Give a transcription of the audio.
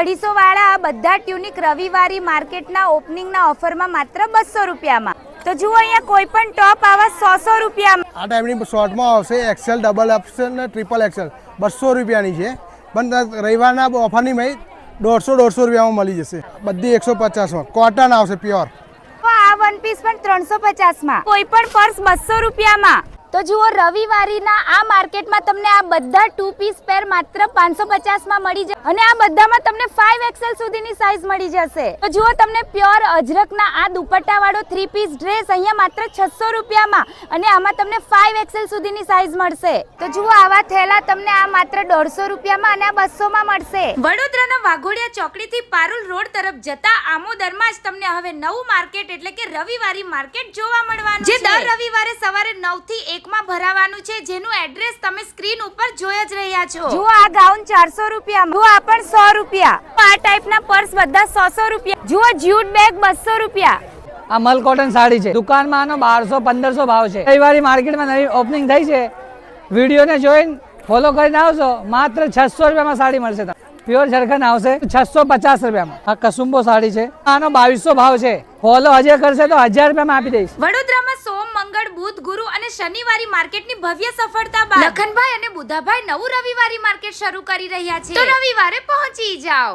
250 વાળા બધા ટ્યુનિક રવિવારી માર્કેટના ઓપનિંગના ઓફરમાં માત્ર 200 રૂપિયામાં। તો જુઓ અહીંયા કોઈ પણ ટોપ આવા 100 રૂપિયામાં। આ ટાઈપની શોર્ટમાં આવશે એક્સેલ, ડબલ એક્સેલ ને ટ્રિપલ એક્સેલ 200 રૂપિયાની છે, પણ રવિવારના ઓફરની ભાઈ 150 રૂપિયામાં મળી જશે। બધી 150માં કોટન આવશે પ્યોર। આ વન પીસ પણ 350માં, કોઈ પણ પર્સ 200 રૂપિયામાં। તો જુઓ રવિવારીના આ માર્કેટમાં તમને આ બધા 2 પીસ પેર માત્ર 550માં મળી જશે અને આ બધામાં તમને 5XL સુધીની સાઈઝ મળી જશે। તો જુઓ તમને પ્યોર અજરકના આ દુપટ્ટા વાળો 3 પીસ ડ્રેસ અહીંયા માત્ર 600 રૂપિયામાં અને આમાં તમને 5XL સુધીની સાઈઝ મળશે। તો જુઓ આવા થેલા તમને આ માત્ર 150 રૂપિયામાં અને આ 200માં મળશે। વડોદરાના વાઘોડિયા ચોકડીથી પારુલ રોડ તરફ જતા આમોદરમાં જ તમને હવે નવું માર્કેટ એટલે કે રવિવારી માર્કેટ જોવા મળવાનું છે, જે દર રવિવારે સવારે 9 થી 1 માં ભરાવાનું છે, જેનું એડ્રેસ તમે સ્ક્રીન ઉપર જોઈ જ રહ્યા છો। જુઓ આ ગાઉન 400 રૂપિયામાં, જુઓ આ પણ 100 રૂપિયા। આ ટાઈપના પર્સ બધા 100 રૂપિયા। જુઓ જ્યુટ બેગ 200 રૂપિયા। આ મલ કોટન સાડી છે, દુકાનમાં આનો 1200-1500 ભાવ છે। રવિવારી માર્કેટમાં નવી ઓપનિંગ થઈ છે, વિડીયોને જોઈને ફોલો કરીને આવશો માત્ર 600 રૂપિયામાં સાડી મળશે તમને। પ્યોર ઝરખંડ આવશે 650 રૂપિયામાં। આ કસુંબો સાડી છે, આનો 2200 ભાવ છે, ફોલો હજે કરશે તો 1000 રૂપિયામાં આપી દઈશ। વડોદરામાં સોમ, મંગળ, બુધ, ગુરુ અને શનિવારી માર્કેટની ભવ્ય સફળતા બાદ લખનભાઈ અને બુધાભાઈ નવું રવિવારી માર્કેટ શરૂ કરી રહ્યા છે, તો રવિવારે પહોંચી જાઓ।